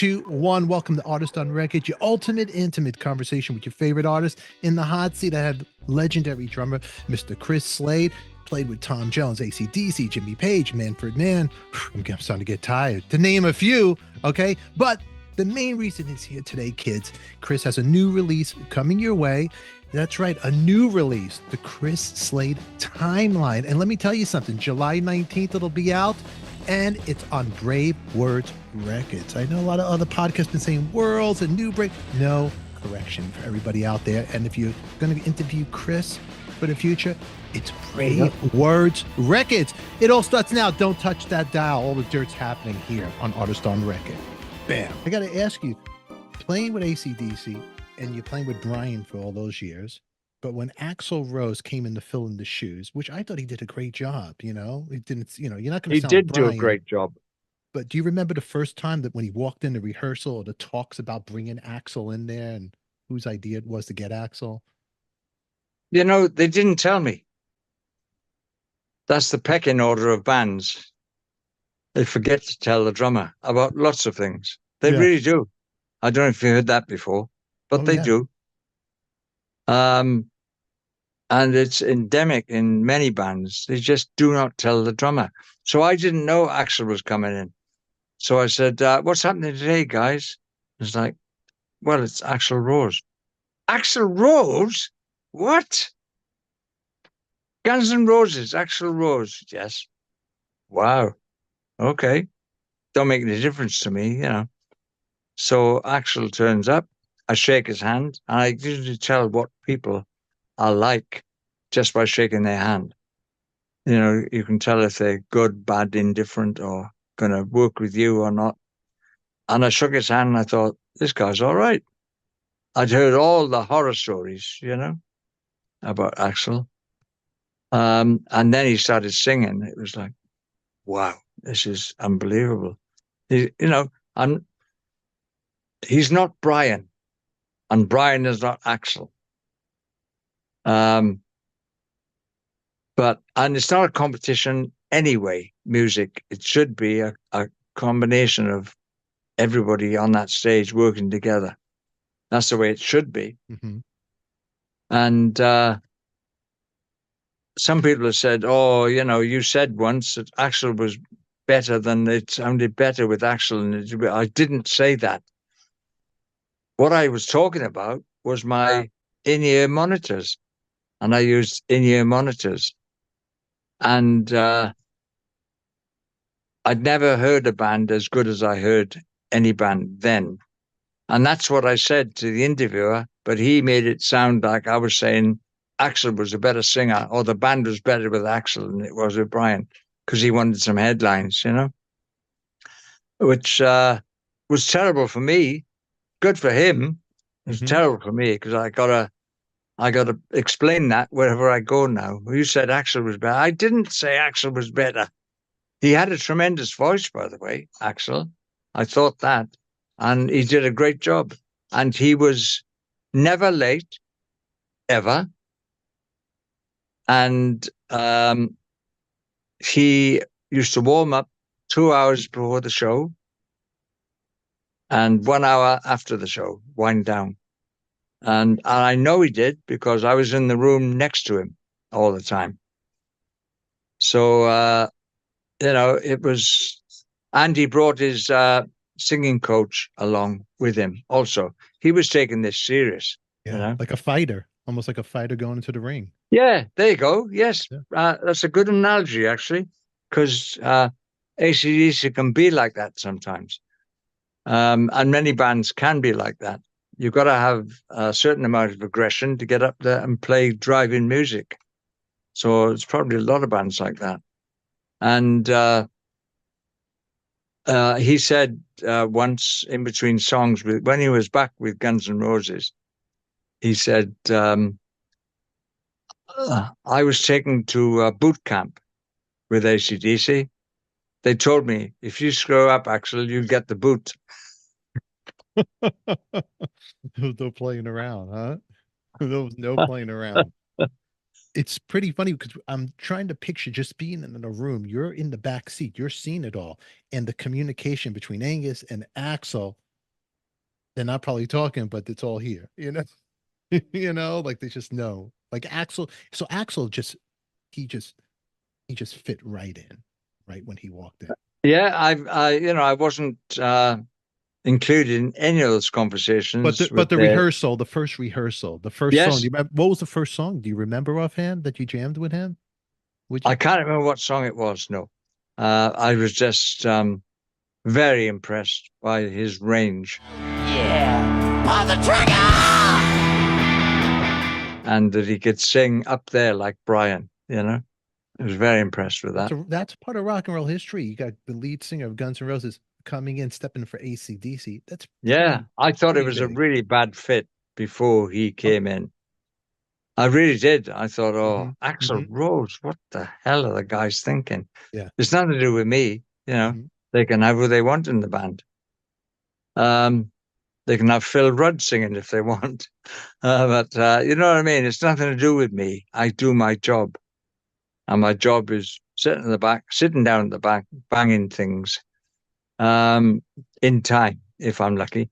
2, 1. Welcome to Artist on Record, your ultimate intimate conversation with your favorite artist. In the hot seat, I have legendary drummer, Mr. Chris Slade. Played with Tom Jones, ACDC, Jimmy Page, Manfred Mann. I'm starting to get tired, to name a few, okay? But the main reason he's here today, kids, Chris has a new release coming your way. That's right, a new release, the Chris Slade Timeline. And let me tell you something, July 19th, it'll be out, and it's on BraveWords Records. I know a lot of other podcasts been saying Worlds and New Brave. No, correction for everybody out there. And if you're going to interview Chris for the future, it's BraveWords Records. It all starts now. Don't touch that dial. All the dirt's happening here on Artist on Record. Bam. I got to ask you, playing with ACDC, and you're playing with Brian for all those years, but when Axl Rose came in to fill in the shoes, which I thought he did a great job, you know, it didn't, you know, you're not going to sound He did Brian, do a great job. But do you remember the first time that when he walked into rehearsal, or the talks about bringing Axl in there and whose idea it was to get Axl? You know, they didn't tell me. That's the pecking order of bands. They forget to tell the drummer about lots of things. They really do. I don't know if you heard that before, but they do. And it's endemic in many bands. They just do not tell the drummer. So I didn't know Axl was coming in. So I said, what's happening today, guys? It's like, well, it's Axl Rose. Axl Rose? What? Guns N' Roses, Axl Rose. Yes. Wow. Okay. Don't make any difference to me, you know. So Axl turns up. I shake his hand, and I usually tell what people are like just by shaking their hand. You know, you can tell if they're good, bad, indifferent, or going to work with you or not. And I shook his hand, and I thought, this guy's all right. I'd heard all the horror stories, you know, about Axl. And then he started singing. It was like, wow, this is unbelievable. You know, he's not Brian, and Brian is not Axl. And it's not a competition anyway, music. It should be a combination of everybody on that stage working together. That's the way it should be. Mm-hmm. And some people have said, oh, you know, you said once that Axl was better than it sounded better with Axl. And I didn't say that. What I was talking about was my in-ear monitors. And I used in-ear monitors. And I'd never heard a band as good as I heard any band then. And that's what I said to the interviewer, but he made it sound like I was saying Axl was a better singer, or the band was better with Axl than it was with Brian, because he wanted some headlines, you know, which was terrible for me. Good for him. It was terrible for me, because I gotta explain that wherever I go now. You said Axl was better. I didn't say Axl was better. He had a tremendous voice, by the way, Axl. I thought that. And he did a great job. And he was never late, ever. And he used to warm up 2 hours before the show and 1 hour after the show, wind down. And I know he did, because I was in the room next to him all the time. So, you know, it was, and he brought his singing coach along with him also. He was taking this serious, you know? Like a fighter, almost like a fighter going into the ring. Yeah, there you go. Yes, that's a good analogy, actually, because ACDC can be like that sometimes. And many bands can be like that. You've got to have a certain amount of aggression to get up there and play driving music. So it's probably a lot of bands like that. And he said once in between songs, when he was back with Guns N' Roses, he said, I was taken to boot camp with ACDC. They told me, if you screw up, Axl, you get the boot. There was no playing around, huh? There was no playing around. It's pretty funny, because I'm trying to picture just being in a room. You're in the back seat. You're seeing it all. And the communication between Angus and Axl they're not probably talking, but it's all here, you know. Like they just know. Like Axl, so Axl just he just he just fit right in, right when he walked in. Yeah, I wasn't included in any of those But conversations but with the the. rehearsal, the first rehearsal, the first song. Do Yes, you remember what was the first song? Do you remember offhand that you jammed with him? Would I you? can't remember what song it was. No, I was just very impressed by his range. Yeah, pull the trigger! And that he could sing up there like Brian. I was very impressed with that. That's part of rock and roll history. You got the lead singer of Guns N' Roses coming in, stepping for ACDC. That's Yeah, I thought it pretty was a big. really bad fit before he Oh, came in. I really did. I thought, hmm oh, Axl hmm Rose, what the hell are the guys thinking? yeah. It's nothing to do with me. hmm They can have who they want in the band. Um, they can have Phil Rudd singing if they want. But you know what I mean? It's nothing to do with me. I do my job. And my job is sitting down at the back, banging things in time, if I'm lucky.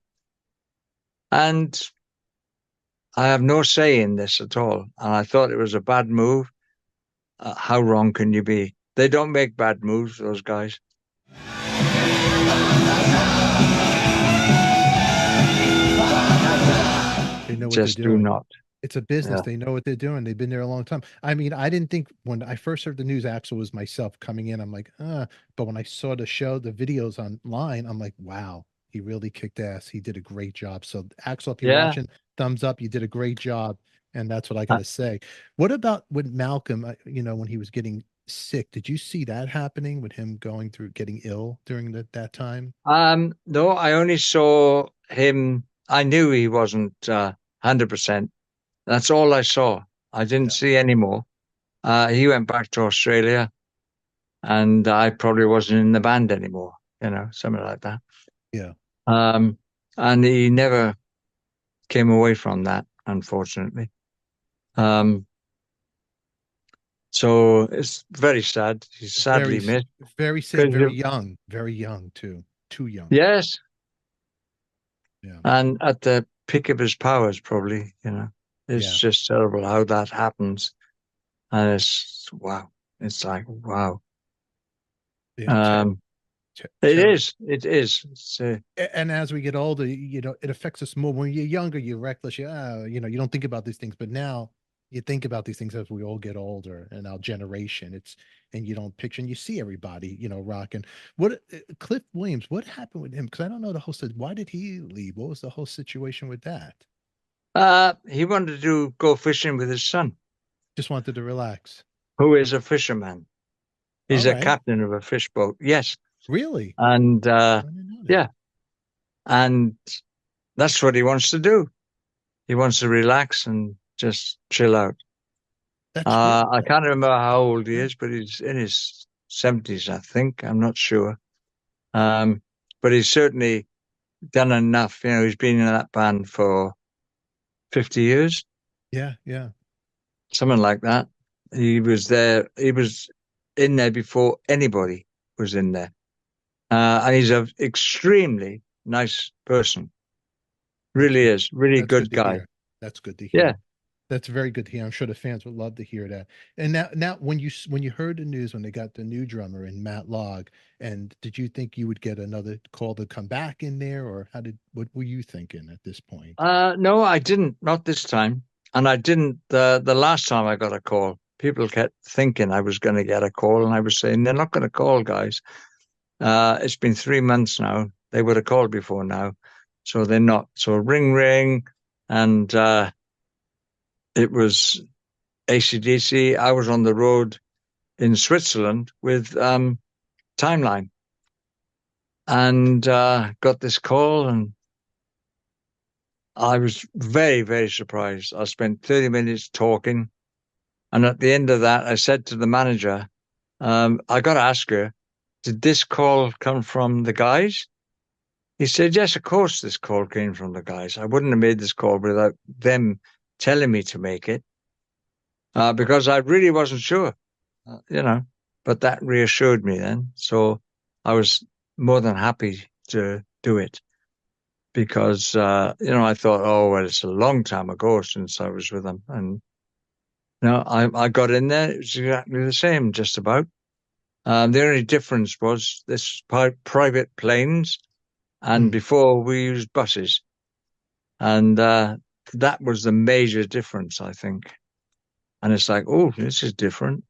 And I have no say in this at all. And I thought it was a bad move. How wrong can you be? They don't make bad moves, those guys. They know what they're Just do doing. not. It's a business. Yeah. They know what they're doing. They've been there a long time. I mean, I didn't think when I first heard the news, Axl was myself coming in. I'm like, but when I saw the show, the videos online, I'm like, wow, he really kicked ass. He did a great job. So Axl, if you're Yeah. watching, thumbs up. You did a great job, and that's what I got to say. What about with Malcolm? When he was getting sick, did you see that happening with him going through getting ill during that time? No, I only saw him. I knew he wasn't 100%. That's all I saw. I didn't Yeah, see any more. He went back to Australia, and I probably wasn't in the band anymore, something like that. yeah. Um, and he never came away from that, unfortunately. Um, so it's very sad. He's Very, sadly missed. very sad. Because Very young too. Too young. yes, Yeah, and at the peak of his powers, probably. It's yeah, just terrible how that happens, and it's wow. It's like wow. yeah. Um, it Terrible. is. It is. And as we get older, it affects us more. When you're younger, you're reckless. You don't think about these things. But now you think about these things as we all get older and our generation. And you don't picture and you see everybody, rocking. What Cliff Williams? What happened with him? Because I don't know the whole. Why did he leave? What was the whole situation with that? He wanted to go fishing with his son, Just wanted to relax. who is a fisherman. All He's a right. captain of a fish boat. Yes, Really? and I didn't know that. yeah, and that's what he wants to do. He wants to relax and just chill out. That's really I can't remember how old he yeah. is, but he's in his 70s, I think. I'm not sure. Um, but he's certainly done enough. He's been in that band for 50 years, Yeah, yeah. something like that. He was there. He was in there before anybody was in there. And he's an extremely nice person. That's Really good. is. Really That's good good to guy. hear. That's good to Yeah. hear. That's very good to hear. I'm sure the fans would love to hear that. And now, when you heard the news when they got the new drummer in Matt Log, and did you think you would get another call to come back in there, or what were you thinking at this point? No, I didn't. Not this time. And I didn't the last time I got a call. People kept thinking I was going to get a call, and I was saying they're not going to call, guys. It's been 3 months now. They would have called before now, so they're not. So ring, ring, and it was ACDC. I was on the road in Switzerland with Timeline, and got this call, and I was very, very surprised. I spent 30 minutes talking. And at the end of that, I said to the manager, I got to ask her, did this call come from the guys? He said, yes, of course, this call came from the guys. I wouldn't have made this call without them telling me to make it because I really wasn't sure, but that reassured me then. So I was more than happy to do it. because I thought, oh well, it's a long time ago since I was with them, and I got in there. It was exactly the same, just about. The only difference was this private planes, and before we used buses, and that was the major difference, I think. And it's like, oh, this is different,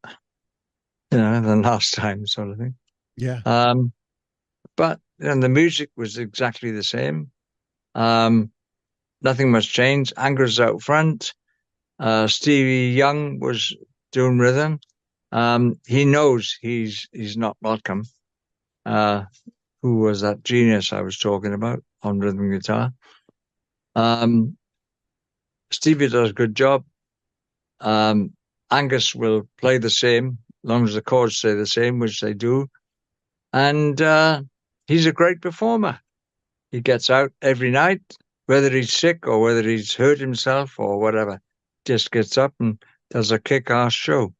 than last time, sort of thing. Yeah. But the music was exactly the same. Nothing much changed. Anger's out front. Stevie Young was doing rhythm. He knows he's not Malcolm, who was that genius I was talking about on rhythm guitar. Stevie does a good job. Angus will play the same, as long as the chords stay the same, which they do. And he's a great performer. He gets out every night, whether he's sick or whether he's hurt himself or whatever, just gets up and does a kick-ass show,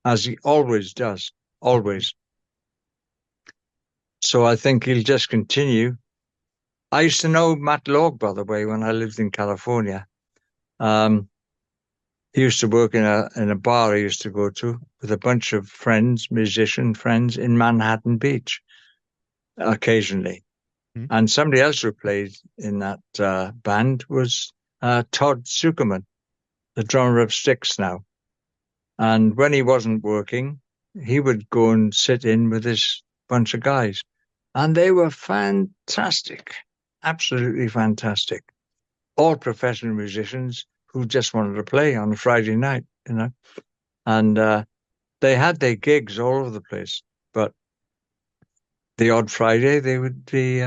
as he always does, always. So I think he'll just continue. I used to know Matt Log, by the way, when I lived in California. He used to work in a bar I used to go to with a bunch of friends, musician friends, in Manhattan Beach, occasionally. And somebody else who played in that band was Todd Zuckerman, the drummer of Styx now. And when he wasn't working, he would go and sit in with this bunch of guys. And they were fantastic, absolutely fantastic. All professional musicians who just wanted to play on a Friday night, And they had their gigs all over the place. But the odd Friday, they would be...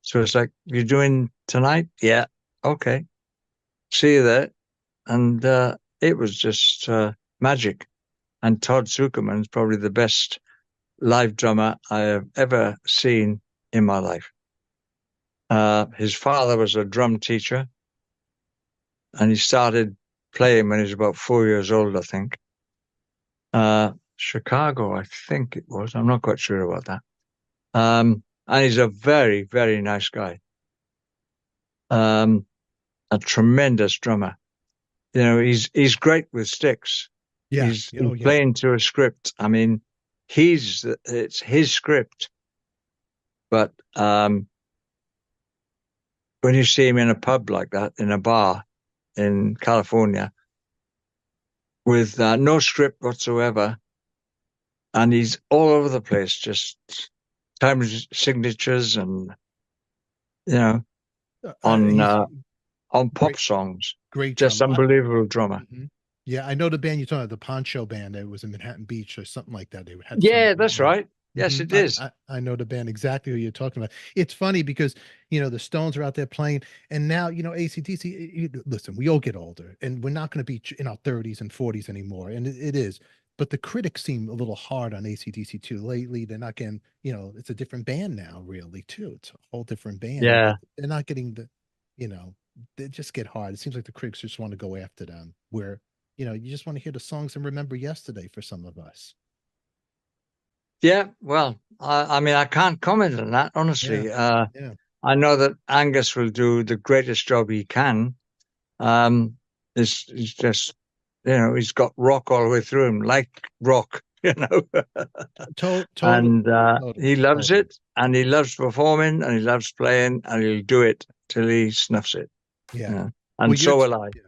So it's like, you're doing tonight? Yeah. Okay. See you there. And it was just magic. And Todd Zuckerman's probably the best live drummer I have ever seen in my life. His father was a drum teacher, and he started playing when he was about 4 years old, I think. Chicago, I think it was. I'm not quite sure about that. And he's a very, very nice guy. A tremendous drummer. He's great with sticks. Yeah. He's playing to a script. I mean, it's his script. But when you see him in a pub like that, in a bar in California, with no script whatsoever, and he's all over the place, just time signatures and on pop songs. Great, just unbelievable drummer. Yeah, I know the band you're talking about, the Poncho Band. It was in Manhattan Beach or something like that. They had that's right. Yes, it is. I know the band exactly who you're talking about. It's funny because the Stones are out there playing, and now ACDC. Listen, we all get older, and we're not going to be in our 30s and 40s anymore, and it is. But the critics seem a little hard on ACDC too lately. They're not getting, it's a different band now, really, too. It's a whole different band. Yeah. They're not getting they just get hard. It seems like the critics just want to go after them, where, you just want to hear the songs and remember yesterday for some of us. Yeah, well, I mean, I can't comment on that, honestly. I know that Angus will do the greatest job he can. It's just... he's got rock all the way through him, like rock, And he loves it, and he loves performing, and he loves playing, and he'll do it till he snuffs it. Yeah. And so will I. Yeah.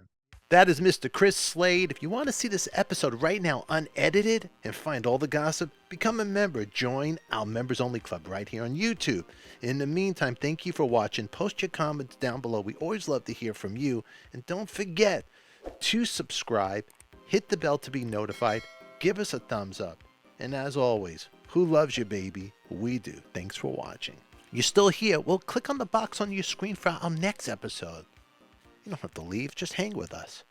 That is Mr. Chris Slade. If you want to see this episode right now unedited and find all the gossip, become a member. Join our members only club right here on YouTube. In the meantime, thank you for watching. Post your comments down below. We always love to hear from you. And don't forget to subscribe, hit the bell to be notified, give us a thumbs up. And as always, who loves you, baby? We do. Thanks for watching. You're still here? Well, click on the box on your screen for our next episode. You don't have to leave, just hang with us.